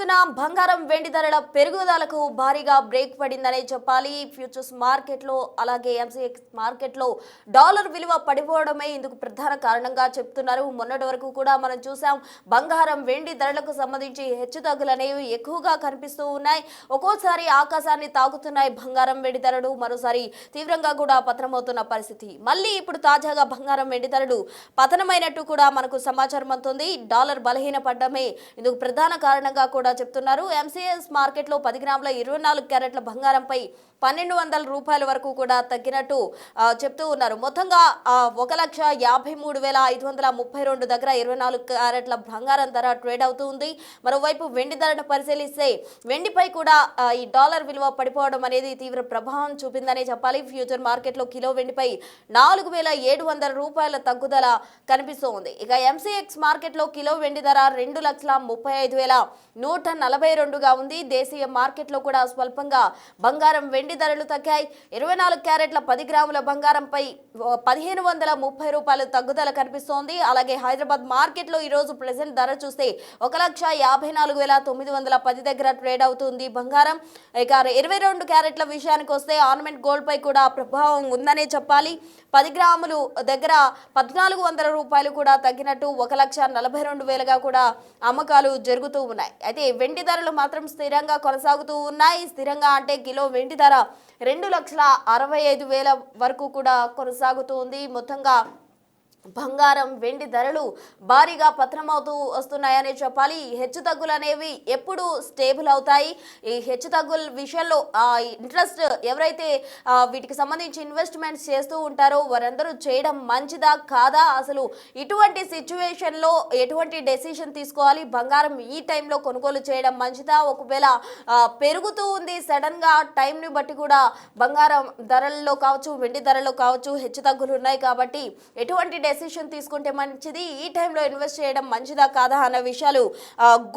చూస్తున్నాం బంగారం వెండి ధరల పెరుగుదలకు భారీగా బ్రేక్ పడిందనే చెప్పాలి. ఫ్యూచర్స్ మార్కెట్లో అలాగే ఎంసీఎక్స్ మార్కెట్లో డాలర్ విలువ పడిపోవడమే ఇందుకు ప్రధాన కారణంగా చెప్తున్నారు. మొన్నటి వరకు కూడా మనం చూసాం బంగారం వెండి ధరలకు సంబంధించి హెచ్చుతగ్గులు అనేవి ఎక్కువగా కనిపిస్తూ ఉన్నాయి. ఒక్కోసారి ఆకాశాన్ని తాకుతున్నాయి బంగారం వెండి ధరలు, మరోసారి తీవ్రంగా కూడా పతనమవుతున్న పరిస్థితి. మళ్ళీ ఇప్పుడు తాజాగా బంగారం వెండి ధరలు పతనమైనట్టు కూడా మనకు సమాచారం అందుతుంది. డాలర్ బలహీన పడ్డమే ఇందుకు ప్రధాన కారణంగా కూడా చెప్తున్నారు. ఎంసీఎస్ మార్కెట్లో 10 గ్రాముల 24 క్యారెట్ల బంగారంపై 1200 రూపాయల వరకు కూడా తగ్గినట్టు చెప్తూ ఉన్నారు. మొత్తంగా 1,53,532 దగ్గర 24 క్యారెట్ల బంగారం ధర ట్రేడ్ అవుతూ ఉంది. మరోవైపు వెండి ధరను పరిశీలిస్తే వెండిపై కూడా ఈ డాలర్ విలువ పడిపోవడం అనేది తీవ్ర ప్రభావం చూపిందనే చెప్పాలి. ఫ్యూచర్ మార్కెట్లో కిలో వెండిపై 4,700 రూపాయల తగ్గుదల కనిపిస్తూ ఉంది. ఇక ఎంసీఎక్స్ మార్కెట్లో కిలో వెండి ధర 2,35,142గా ఉంది. దేశీయ మార్కెట్లో కూడా స్వల్పంగా బంగారం వెండి ధరలు తగ్గాయి. 24 క్యారెట్ల 10 గ్రాముల బంగారంపై 1,530 రూపాయల తగ్గుదల కనిపిస్తోంది. అలాగే హైదరాబాద్ మార్కెట్లో ఈరోజు ప్రెసెంట్ ధర చూస్తే 1,54,910 దగ్గర ట్రేడ్ అవుతుంది బంగారం. ఇక 22 క్యారెట్ల విషయానికి వస్తే ఆర్నమెంట్ గోల్డ్ పై కూడా ప్రభావం ఉందనే చెప్పాలి. 10 గ్రాములు దగ్గర 1,400 రూపాయలు కూడా తగ్గినట్టు 1,42,000గా కూడా అమ్మకాలు జరుగుతూ ఉన్నాయి. అయితే వెండి ధరలు మాత్రం స్థిరంగా కొనసాగుతూ ఉన్నాయి. స్థిరంగా అంటే కిలో వెండి ధర 2,65,000 వరకు కూడా కొనసాగుతూ ఉంది. మొత్తంగా బంగారం వెండి ధరలు భారీగా పతనమవుతూ వస్తున్నాయని చెప్పాలి. హెచ్చుతగ్గులు అనేవి ఎప్పుడు స్టేబుల్ అవుతాయి? ఈ హెచ్చుతగ్గుల విషయంలో ఇంట్రెస్ట్ ఎవరైతే వీటికి సంబంధించి ఇన్వెస్ట్మెంట్స్ చేస్తూ ఉంటారో వారందరూ చేయడం మంచిదా కాదా? అసలు ఇటువంటి సిచ్యువేషన్లో ఎటువంటి డెసిషన్ తీసుకోవాలి? బంగారం ఈ టైంలో కొనుగోలు చేయడం మంచిదా? ఒకవేళ పెరుగుతూ ఉంది సడన్గా టైంని బట్టి కూడా బంగారం ధరల్లో కావచ్చు వెండి ధరల్లో కావచ్చు హెచ్చుతగ్గులు ఉన్నాయి కాబట్టి ఎటువంటి డెసిషన్ తీసుకుంటే మంచిది, ఈ టైంలో ఇన్వెస్ట్ చేయడం మంచిదా కాదా అన్న విషయాలు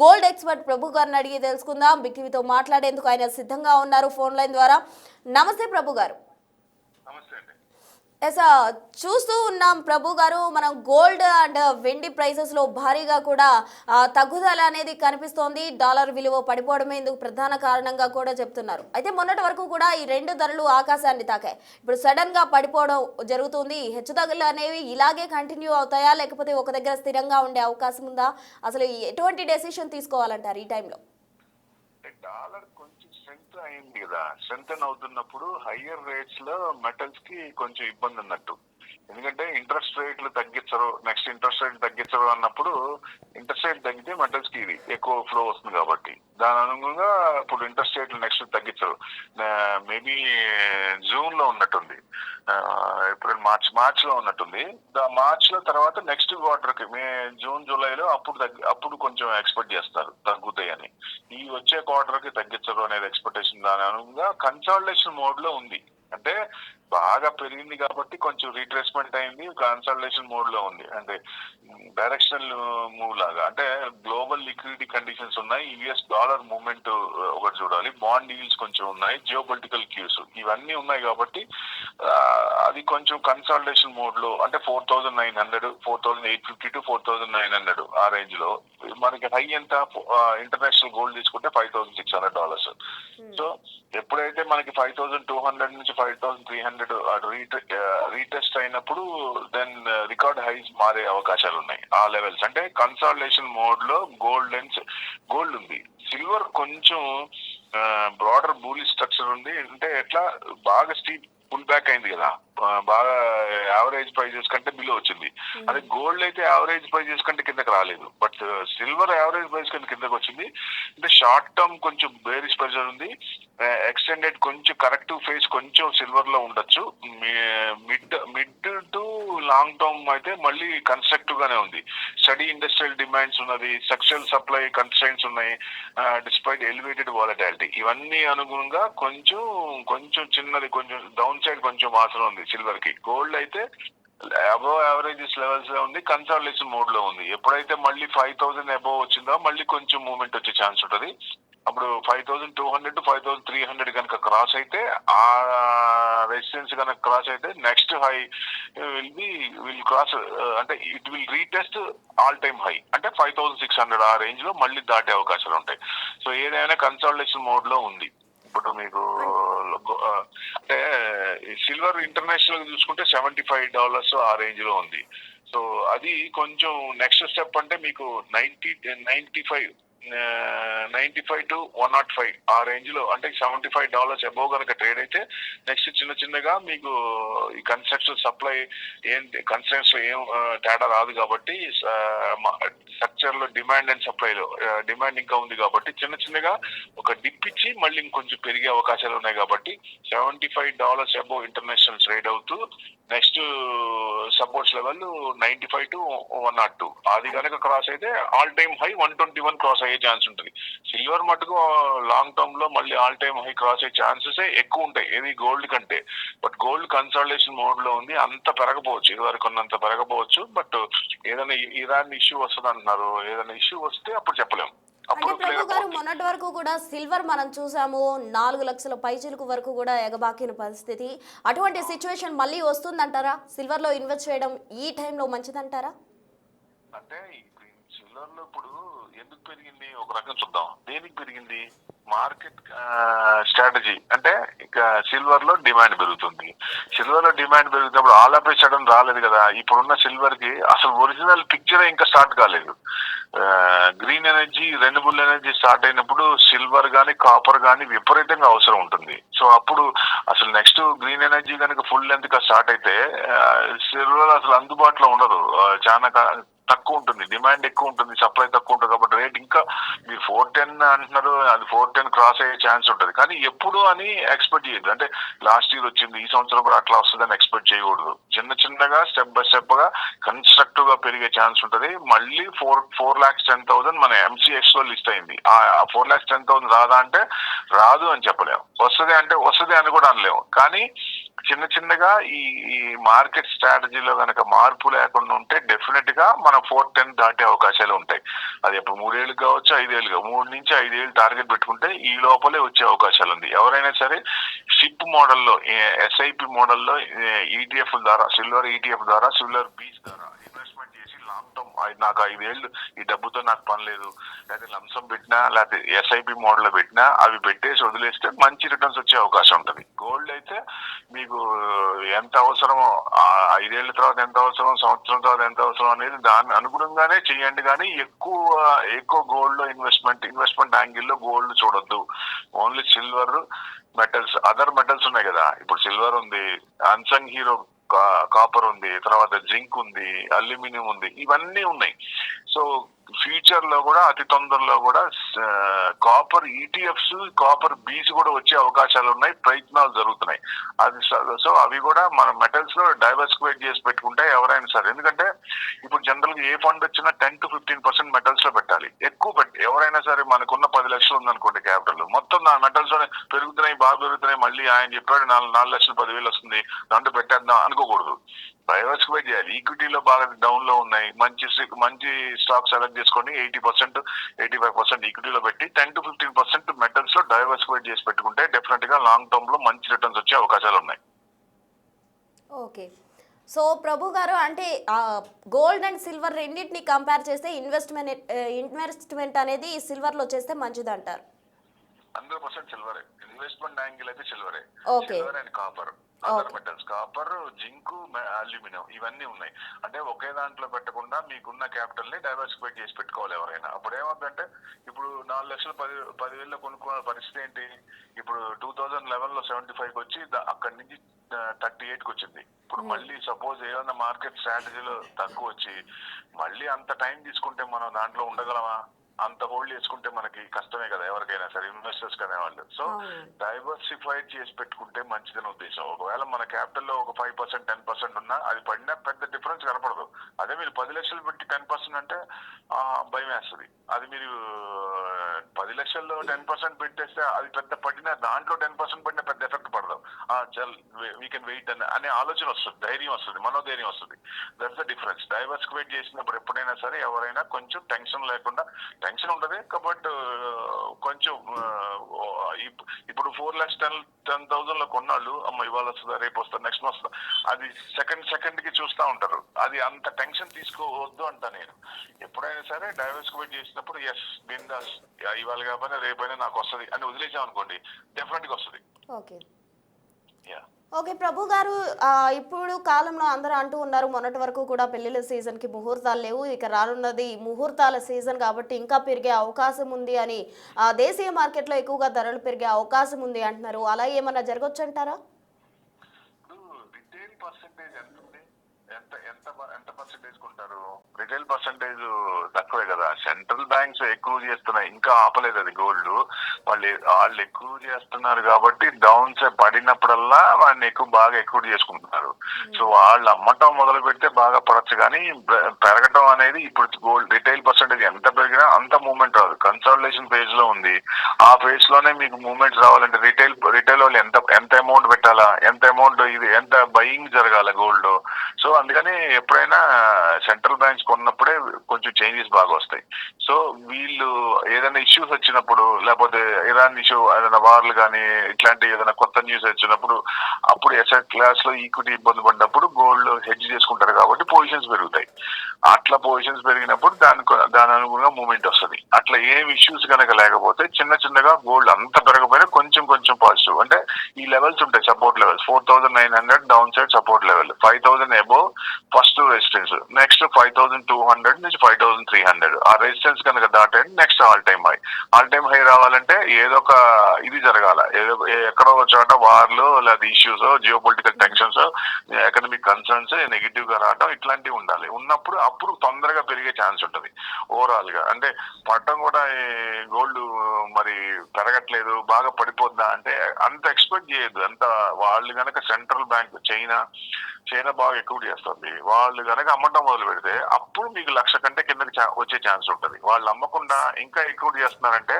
గోల్డ్ ఎక్స్పర్ట్ ప్రభు గారిని అడిగి తెలుసుకుందాం. బిగ్ టీవీతో మాట్లాడేందుకు ఆయన సిద్ధంగా ఉన్నారు ఫోన్ లైన్ ద్వారా. నమస్తే ప్రభు గారు. చూస్తూ ఉన్నాం ప్రభు గారు, మనం గోల్డ్ అండ్ వెండి ప్రైసెస్లో భారీగా కూడా తగ్గుదల అనేది కనిపిస్తోంది. డాలర్ విలువ పడిపోవడమే ఇందుకు ప్రధాన కారణంగా కూడా చెప్తున్నారు. అయితే మొన్నటి వరకు కూడా ఈ రెండు ధరలు ఆకాశాన్ని తాకాయి. ఇప్పుడు సడన్గా పడిపోవడం జరుగుతుంది. హెచ్చుతగ్గులు అనేవి ఇలాగే కంటిన్యూ అవుతాయా, లేకపోతే ఒక దగ్గర స్థిరంగా ఉండే అవకాశం ఉందా? అసలు ఎటువంటి డెసిషన్ తీసుకోవాలంటారు ఈ టైంలో? డాలర్ కొంచెం స్ట్రెంత్ అయింది కదా, స్ట్రెంత్ అవుతున్నప్పుడు హయ్యర్ రేట్స్ లో మెటల్స్ కి కొంచెం ఇబ్బంది అన్నట్టు. ఎందుకంటే ఇంట్రెస్ట్ రేట్లు తగ్గించరు, నెక్స్ట్ ఇంట్రెస్ట్ రేట్ తగ్గించరు అన్నప్పుడు ఇంట్రెస్ట్ రేట్ తగ్గితే మెటల్స్ కి ఇది ఎక్కువ ఫ్లో వస్తుంది కాబట్టి దాని అనుగుణంగా ఇప్పుడు ఇంట్రెస్ట్ రేట్లు నెక్స్ట్ తగ్గించరు. మేబీ జూన్ లో ఉన్నట్టుంది, ఏప్రిల్ మార్చ్ లో ఉన్నట్టుంది. మార్చ్ లో తర్వాత నెక్స్ట్ క్వార్టర్ కి జూన్ జూలైలో అప్పుడు కొంచెం ఎక్స్పెక్ట్ చేస్తారు తగ్గుతాయని. ఈ వచ్చే క్వార్టర్ కి తగ్గించరు అనేది ఎక్స్పెక్టేషన్. దాని అనుగుణంగా కన్సాలిడేషన్ మోడ్ లో ఉంది. అంటే బాగా పెరిగింది కాబట్టి కొంచెం రీట్రేస్మెంట్ అయింది, కన్సల్టేషన్ మోడ్ లో ఉంది. అంటే డైరెక్షనల్ మూవ్ లాగా, అంటే గ్లోబల్ లిక్విడిటీ కండిషన్స్ ఉన్నాయి, యుఎస్ డాలర్ మూవ్మెంట్ ఒకటి చూడాలి, బాండ్ డీల్స్ కొంచెం ఉన్నాయి, జియోపొలిటికల్ క్యూస్ ఇవన్నీ ఉన్నాయి కాబట్టి అది కొంచెం కన్సల్టేషన్ మోడ్ లో, అంటే 4,900 4,850 to 4,900 ఆ రేంజ్ లో. మనకి హై ఎంత ఇంటర్నేషనల్ గోల్డ్ తీసుకుంటే $5,600. సో ఎప్పుడైతే మనకి 5,200 నుంచి 5,300 రీటెస్ట్ అయినప్పుడు దెన్ రికార్డ్ హైస్ మారే అవకాశాలు ఉన్నాయి ఆ లెవెల్స్. అంటే కన్సాలిడేషన్ మోడ్ లో గోల్డ్ ఉంది. సిల్వర్ కొంచెం బ్రాడర్ బూలిష్ స్ట్రక్చర్ ఉంది. అంటే ఎట్లా బాగా స్టీప్ పుల్ బ్యాక్ అయింది కదా, బాగా యావరేజ్ ప్రైజెస్ కంటే బిలో వచ్చింది. అదే గోల్డ్ అయితే యావరేజ్ ప్రైజెస్ కంటే కిందకి రాలేదు, బట్ సిల్వర్ యావరేజ్ ప్రైస్ కంటే కిందకి వచ్చింది. అంటే షార్ట్ టర్మ్ కొంచెం బేరిష్ ప్రెషర్ ఉంది, ఎక్స్టెండెడ్ కొంచెం కరెక్టివ్ ఫేజ్ కొంచెం సిల్వర్ లో ఉండొచ్చు. మిడ్ టు లాంగ్ టర్మ్ అయితే మళ్ళీ కన్స్ట్రక్టివ్ గానే ఉంది. స్టడీ ఇండస్ట్రియల్ డిమాండ్స్ ఉన్నది, స్ట్రక్చరల్ సప్లై కన్స్ట్రైంట్స్ ఉన్నాయి, డిస్పైట్ ఎలివేటెడ్ వాలటాలిటీ ఇవన్నీ అనుగుణంగా కొంచెం చిన్నది, కొంచెం డౌన్ సైడ్ కొంచెం వాసన ఉంది సిల్వర్ కి. గోల్డ్ అయితే అబోవ్ యావరేజెస్ లెవెల్స్ లో ఉంది, కన్సాలిడేషన్ మోడ్ లో ఉంది. ఎప్పుడైతే మళ్ళీ 5,000 అబోవ్ వచ్చిందో మళ్ళీ కొంచెం మూవ్మెంట్ వచ్చే ఛాన్స్ ఉంటుంది. అప్పుడు 5200 5300 కనుక క్రాస్ అయితే, ఆ రెసిస్టెన్స్ కనుక క్రాస్ అయితే నెక్స్ట్ హై విల్ క్రాస్, అంటే it will retest all time high, అంటే 5600 ఆ రేంజ్ లో మళ్ళీ దాటే అవకాశాలు ఉంటాయి. సో ఏదైనా కన్సాలిడేషన్ మోడ్ లో ఉంది. ఇప్పుడు మీకు అంటే సిల్వర్ ఇంటర్నేషనల్ చూసుకుంటే $75 ఆ రేంజ్ లో ఉంది. సో అది కొంచెం నెక్స్ట్ స్టెప్ అంటే మీకు 95 టు 105 ఆ రేంజ్ లో, అంటే $75 అబోవ్ కనుక ట్రేడ్ అయితే నెక్స్ట్ చిన్న చిన్నగా మీకు ఈ కన్స్ట్రక్షన్ సప్లై ఏంటి కన్స్ట్రక్షన్ లో ఏం తేడా రాదు కాబట్టి, స్ట్రక్చర్ లో డిమాండ్ అండ్ సప్లైలో డిమాండ్ ఇంకా ఉంది కాబట్టి చిన్న చిన్నగా ఒక డిప్ ఇచ్చి మళ్ళీ ఇంకొంచెం పెరిగే అవకాశాలు ఉన్నాయి. కాబట్టి $75 అబోవ్ ఇంటర్నేషనల్ ట్రేడ్ అవుతూ నెక్స్ట్ సపోర్ట్స్ లెవెల్ 95 టు 102 అది కనుక క్రాస్ అయితే ఆల్ టైమ్ హై 121 క్రాస్ అయ్యే ఛాన్స్ ఉంటుంది. సిల్వర్ మటుకు లాంగ్ టర్మ్ లో మళ్ళీ ఆల్ టైమ్ హై క్రాస్ అయ్యే ఛాన్సెస్ ఎక్కువ ఉంటాయి ఏది గోల్డ్ కంటే. బట్ గోల్డ్ కన్సాలిడేషన్ మోడ్ లో ఉంది, అంత పెరగపోవచ్చు, ఇదివరకు ఉన్నంత పెరగపోవచ్చు. బట్ ఏదైనా ఇరాన్ ఇష్యూ వస్తుంది అంటున్నారు, ఏదైనా ఇష్యూ వస్తే అప్పుడు చెప్పలేము. అంటే ప్రభు గారు మొన్నటి వరకు కూడా సిల్వర్ మనం చూసాము 4 లక్షల పైచిలకు వరకు కూడా ఎగబాకిన పరిస్థితి. అటువంటి సిచ్యువేషన్ మళ్ళీ వస్తుందంటారా? సిల్వర్ లో ఇన్వెస్ట్ చేయడం ఈ టైంలో మంచిదంటారా? అంటే సిల్వర్ లో ఇప్పుడు ఎందుకు పెరిగింది ఒక రకం చూద్దాం. దేనికి పెరిగింది? Market strategy. అంటే ఇక సిల్వర్ లో డిమాండ్ పెరుగుతుంది. సిల్వర్ లో డిమాండ్ పెరుగుతున్నప్పుడు ఆల్ ఆఫ్ ఏ సడన్ రాలేదు కదా. ఇప్పుడున్న సిల్వర్ కి అసలు ఒరిజినల్ పిక్చర్ ఇంకా స్టార్ట్ కాలేదు. Green energy, renewable energy start అయినప్పుడు సిల్వర్ గానీ కాపర్ గానీ విపరీతంగా అవసరం ఉంటుంది. సో అప్పుడు అసలు నెక్స్ట్ గ్రీన్ ఎనర్జీ కనుక ఫుల్ లెంత్ గా స్టార్ట్ అయితే సిల్వర్ అసలు అందుబాటులో ఉండదు, చాలా తక్కువ ఉంటుంది, డిమాండ్ ఎక్కువ ఉంటుంది, సప్లై తక్కువ ఉంటుంది. కాబట్టి రేట్ ఇంకా మీరు 410 అంటున్నారు, అది 410 క్రాస్ అయ్యే ఛాన్స్ ఉంటుంది. కానీ ఎప్పుడు అని ఎక్స్పెక్ట్ చేయొద్దు. అంటే లాస్ట్ ఇయర్ వచ్చింది, ఈ సంవత్సరం కూడా అట్లా వస్తుందని ఎక్స్పెక్ట్ చేయకూడదు. చిన్న చిన్నగా స్టెప్ బై స్టెప్ గా కన్స్ట్రక్టివ్ గా పెరిగే ఛాన్స్ ఉంటుంది. మళ్ళీ 4,10,000 మన MCX లో లిస్ట్ అయింది. ఆ 4,10,000 రాదా అంటే రాదు అని చెప్పలేము, వస్తుంది అంటే వస్తుంది అని కూడా అనలేము. కానీ చిన్న చిన్నగా ఈ మార్కెట్ స్ట్రాటజీలో కనుక మార్పు లేకుండా ఉంటే డెఫినెట్ గా మనం 410 దాటే అవకాశాలు ఉంటాయి. అది ఇప్పుడు 3 ఏళ్ళు కావచ్చు, 5 ఏళ్ళు, 3 నుంచి 5 ఏళ్ళు టార్గెట్ పెట్టుకుంటే ఈ లోపలే వచ్చే అవకాశాలు ఉంది. ఎవరైనా సరే షిప్ మోడల్లో, SIP మోడల్లో ETF ద్వారా, సిల్వర్ ETF ద్వారా, సిల్వర్ బీచ్ ద్వారా ఇన్వెస్ట్మెంట్ చేసి లాంగ్ టర్మ్, నాకు 5 ఏళ్ళు ఈ డబ్బుతో నాకు పని లేదు, లేకపోతే లంసం పెట్టినా లేకపోతే SIP మోడల్ పెట్టినా అవి పెట్టేసి వదిలేస్తే మంచి రిటర్న్స్ వచ్చే అవకాశం ఉంటుంది. గోల్డ్ అయితే మీకు ఎంత అవసరమో, 5 ఏళ్ల తర్వాత ఎంత అవసరం, సంవత్సరం తర్వాత ఎంత అవసరం అనేది దాన్ని అనుగుణంగానే చేయండి. కానీ ఎక్కువ గోల్డ్ లో ఇన్వెస్ట్మెంట్ యాంగిల్ లో గోల్డ్ చూడొద్దు. Only silver, metals, other metals ఉన్నాయి కదా. ఇప్పుడు సిల్వర్ ఉంది, అన్సంగ్ హీరో కాపర్ ఉంది, తర్వాత జింక్ ఉంది, అల్యూమినియం ఉంది, ఇవన్నీ ఉన్నాయి. సో ఫ్యూచర్ లో కూడా అతి తొందరలో కూడా కాపర్ ETFs, కాపర్ బీస్ కూడా వచ్చే అవకాశాలు ఉన్నాయి, ప్రయత్నాలు జరుగుతున్నాయి. అది సో అవి కూడా మన మెటల్స్ లో డైవర్సిఫైడ్ చేసి పెట్టుకుంటే ఎవరైనా సరే, ఎందుకంటే ఇప్పుడు జనరల్ గా ఏ ఫండ్ వచ్చినా 10 to 15% మెటల్స్ లో పెట్టాలి. ఎక్కువ పెట్టి ఎవరైనా సరే, మనకున్న 10 లక్షలు ఉందనుకోండి క్యాపిటల్, మొత్తం నా మెటల్స్ లోనే పెరుగుతున్నాయి, బాగా పెరుగుతున్నాయి, మళ్ళీ ఆయన చెప్పాడు 4 లక్షలు 10,000 వస్తుంది దాంట్లో పెట్టేద్దాం అనుకోకూడదు. డైవర్సిఫై చేయాలి. ఈక్విటీలో బాగా డౌన్ లో ఉన్నాయి, మంచి స్టాక్ సెలెక్ట్ చేసుకొని 80%, 85% ఈక్విటీలో పెట్టి 10 to 15% మెటల్స్ లో డైవర్సిఫై చేసి పెట్టుకుంటే డెఫినెట్ గా లాంగ్ టర్మ్ లో మంచి రిటర్న్స్ వచ్చే అవకాశాలు ఉన్నాయి. ఓకే. సో ప్రభు గారు, అంటే గోల్డ్ అండ్ సిల్వర్ రెండింటిని కంపేర్ చేస్తే ఇన్వెస్ట్మెంట్ అనేది సిల్వర్ లో చేస్తే మంచిది అంటారు? 100% సిల్వరే. ఇన్వెస్ట్మెంట్ యాంగిల్ అయితే సిల్వరే. Okay. Silver and copper, other metals, copper, zinc, aluminium ఇవన్నీ ఉన్నాయి. అంటే ఒకే దాంట్లో పెట్టకుండా మీకున్న క్యాపిటల్ ని డైవర్సిఫై చేసి పెట్టుకోవాలి ఎవరైనా. అప్పుడు ఏమవుతుందంటే, ఇప్పుడు 4 లక్షలు 10,000 కొనుక్కున్న పరిస్థితి ఏంటి, ఇప్పుడు 2011 లో 75కి వచ్చి అక్కడి నుంచి 38కి వచ్చింది. ఇప్పుడు మళ్ళీ సపోజ్ ఏదైనా మార్కెట్ స్ట్రాటజీలో తక్కువ వచ్చి మళ్ళీ అంత టైం తీసుకుంటే మనం దాంట్లో ఉండగలమా? అంత హోల్డ్ చేసుకుంటే మనకి కష్టమే కదా ఎవరికైనా సరే, ఇన్వెస్టర్స్ కనే వాళ్ళు. సో డైవర్సిఫైడ్ చేసి పెట్టుకుంటే మంచిదని ఉద్దేశం. ఒకవేళ మన క్యాపిటల్ లో ఒక 5%, 10% ఉన్నా అది పడినా పెద్ద డిఫరెన్స్ కనపడదు. అదే మీరు 10 లక్షలు పెట్టి 10% అంటే భయం వేస్తుంది. అది మీరు 10 లక్షల్లో 10% పెట్టేస్తే అది పెద్ద పడినా, దాంట్లో 10% పడినా పెద్ద ఎఫెక్ట్ పడదు. చల్ వీ కెన్ వెయిట్ అనే ఆలోచన వస్తుంది, ధైర్యం వస్తుంది, మనోధైర్యం వస్తుంది. That's the difference. డైవర్సిఫైడ్ చేసినప్పుడు ఎప్పుడైనా సరే ఎవరైనా కొంచెం టెన్షన్ లేకుండా, టెన్షన్ ఉంటుంది కాబట్టి కొంచెం ఇప్పుడు 4,10,000 లో కొన్నాళ్ళు అమ్మ ఇవాళ వస్తుందా రేపు వస్తుందా నెక్స్ట్ వస్తుందా అది సెకండ్ కి చూస్తూ ఉంటారు. అది అంత టెన్షన్ తీసుకోవద్దు అంట నేను. ఎప్పుడైనా సరే డైవర్సిఫైడ్ చేసినప్పుడు ఎస్ బిందాస్, ఇవాళ కాకపోయినా రేపైనా నాకు వస్తుంది అని వదిలేసాం అనుకోండి, డెఫినెట్ గా వస్తుంది. ఓకే యా ఓకే ప్రభు గారు, ఇప్పుడు కాలంలో అందరూ అంటూ ఉన్నారు మొన్నటి వరకు కూడా పెళ్లిళ్ళ సీజన్కి ముహూర్తాలు లేవు, ఇక రానున్నది ముహూర్తాల సీజన్ కాబట్టి ఇంకా పెరిగే అవకాశం ఉంది అని, దేశీయ మార్కెట్లో ఎక్కువగా ధరలు పెరిగే అవకాశం ఉంది అంటున్నారు. అలా ఏమన్నా జరగచ్చు అంటారా? రిటైల్ పర్సెంటేజ్ ఎంత ఉంది, ఎంత ఎంత ఎంత పర్సెంటేజ్ కొంటారు? రిటైల్ పర్సెంటేజ్ తక్కువే కదా. సెంట్రల్ బ్యాంక్స్ ఎక్కువ చేస్తున్నాయి, ఇంకా ఆపలేదు అది గోల్డ్. వాళ్ళు ఎక్కువ చేస్తున్నారు కాబట్టి డౌన్ సైడ్ పడినప్పుడల్లా వాడిని బాగా ఎక్కువ చేసుకుంటున్నారు. సో వాళ్ళు అమ్మటం మొదలు పెడితే బాగా పడచ్చు, కానీ పెరగటం అనేది ఇప్పుడు గోల్డ్ రిటైల్ పర్సెంటేజ్ ఎంత పెరిగినా అంత మూవ్మెంట్ రాదు. కన్సాలిడేషన్ ఫేజ్ లో ఉంది, ఆ ఫేజ్ లోనే మీకు మూవ్మెంట్ రావాలంటే రిటైల్ వాళ్ళు ఎంత అమౌంట్ పెట్టాలా, ఎంత అమౌంట్ ఇది ఎంత బయింగ్ జరగాల గోల్డ్. సో అందుకని ఎప్పుడైనా సెంట్రల్ బ్యాంక్స్ కొన్నప్పుడే కొంచెం చేంజెస్ బాగా వస్తాయి. సో వీళ్ళు ఏదైనా ఇష్యూస్ వచ్చినప్పుడు, లేకపోతే ఇరాన్ ఇష్యూ ఏదైనా వార్లు కానీ ఇట్లాంటి ఏదైనా కొత్త న్యూస్ వచ్చినప్పుడు, అప్పుడు ఎసెట్ క్లాస్ లో ఈక్విటీ ఇబ్బంది పడినప్పుడు గోల్డ్ హెడ్జ్ చేసుకుంటారు కాబట్టి పొజిషన్స్ పెరుగుతాయి. అట్లా పొజిషన్స్ పెరిగినప్పుడు దాని అనుగుణంగా మూవ్మెంట్ వస్తుంది. అట్లా ఏం ఇష్యూస్ కనుక లేకపోతే చిన్నగా గోల్డ్ అంత పెరగకపోయినా కొంచెం పాజిటివ్ అంటే ఈ లెవెల్స్ ఉంటాయి, support levels 4,900 down side support level, 5,000 above first resistance, next 5,200 నుంచి 5,300. ఆ రెసిస్టెన్స్ కనుక దాటండి నెక్స్ట్ ఆల్ టైమ్ హై రావాలంటే ఏదో ఒక ఇది జరగాల, ఎక్కడో చోట వార్లు లేదా issues, geo political tensions, economic concerns negative గా రావడం ఇట్లాంటివి ఉండాలి. ఉన్నప్పుడు అప్పుడు తొందరగా పెరిగే ఛాన్స్ ఉంటుంది ఓవరాల్ గా. అంటే పట్టం కూడా గోల్డ్ మరి పెరగట్లేదు బాగా పడిపోద్దా అంటే అంత ఎక్స్పెక్ట్ చేయొద్దు. అంత వాళ్ళు కనుక సెంట్రల్ బ్యాంక్ చైనా బాగా ఎక్కువ చేస్తుంది, వాళ్ళు కనుక అమ్మటం మొదలు పెడితే అప్పుడు మీకు 1,00,000 కంటే కిందకి వచ్చే ఛాన్స్ ఉంటుంది. వాళ్ళు అమ్మకుండా ఇంకా ఎక్కువ చేస్తున్నారంటే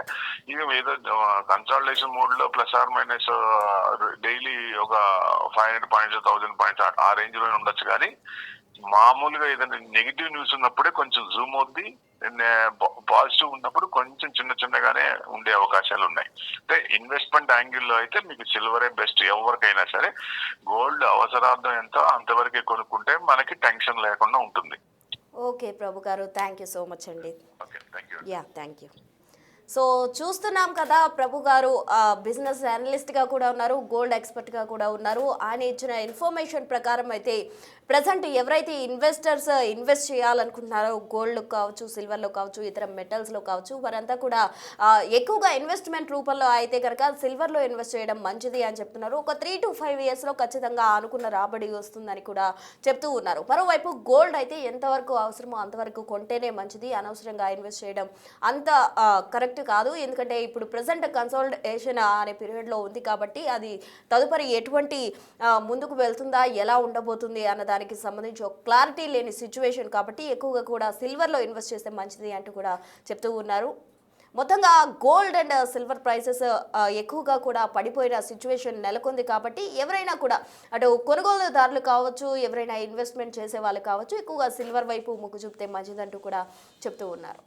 ఇవి ఏదో కన్సాలిడేషన్ మోడ్ లో ప్లస్ ఆర్ మైనస్ డైలీ ఒక 500 పాయింట్స్ 1,000 పాయింట్స్ ఆ రేంజ్ లో ఉండొచ్చు. కానీ మామూలుగా ఏదైనా నెగిటివ్ న్యూస్ ఉన్నప్పుడే కొంచెం జూమ్ అవుద్ది, పాజిటివ్ ఉన్నప్పుడు కొంచెం చిన్నగానే ఉండే అవకాశాలు ఉన్నాయి. అంటే ఇన్వెస్ట్మెంట్ యాంగిల్లో అయితే మీకు సిల్వరే బెస్ట్. ఎవరికైనా సరే గోల్డ్ అవసరార్థం ఎంతో అంతవరకే కొనుక్కుంటే మనకి టెన్షన్ లేకుండా ఉంటుంది. ఓకే ప్రభు గారు, థ్యాంక్ యూ సో మచ్ అండి. Okay, thank you. Yeah thank you. So చూస్తున్నాం కదా, ప్రభు గారు బిజినెస్ అనలిస్ట్గా కూడా ఉన్నారు, గోల్డ్ ఎక్స్పర్ట్గా కూడా ఉన్నారు. ఆయన ఇచ్చిన ఇన్ఫర్మేషన్ ప్రకారం అయితే ప్రజెంట్ ఎవరైతే ఇన్వెస్టర్స్ ఇన్వెస్ట్ చేయాలనుకుంటున్నారో గోల్డ్ కావచ్చు, సిల్వర్లో కావచ్చు, ఇతర మెటల్స్లో కావచ్చు, వారంతా కూడా ఎక్కువగా ఇన్వెస్ట్మెంట్ రూపంలో అయితే కనుక సిల్వర్లో ఇన్వెస్ట్ చేయడం మంచిది అని చెప్తున్నారు. ఒక 3 to 5 ఇయర్స్లో ఖచ్చితంగా అనుకున్న రాబడి వస్తుందని కూడా చెప్తూ ఉన్నారు. మరోవైపు గోల్డ్ అయితే ఎంతవరకు అవసరమో అంతవరకు కొంటేనే మంచిది, అనవసరంగా ఇన్వెస్ట్ చేయడం అంత కరెక్ట్ కాదు. ఎందుకంటే ఇప్పుడు ప్రజెంట్ కన్సాలిడేషన్ అనే పీరియడ్లో ఉంది కాబట్టి అది తదుపరి ఎటువంటి ముందుకు వెళ్తుందా, ఎలా ఉండబోతుంది అన్న దానికి సంబంధించి ఒక క్లారిటీ లేని సిచ్యువేషన్ కాబట్టి ఎక్కువగా కూడా సిల్వర్లో ఇన్వెస్ట్ చేస్తే మంచిది అంటూ కూడా చెప్తూ ఉన్నారు. మొత్తంగా గోల్డ్ అండ్ సిల్వర్ ప్రైసెస్ ఎక్కువగా కూడా పడిపోయిన సిచ్యువేషన్ నెలకొంది కాబట్టి ఎవరైనా కూడా అటు కొనుగోలుదారులు కావచ్చు, ఎవరైనా ఇన్వెస్ట్మెంట్ చేసే వాళ్ళు కావచ్చు, ఎక్కువగా సిల్వర్ వైపు మొగ్గు చూపితే మంచిదంటూ కూడా చెప్తూ ఉన్నారు.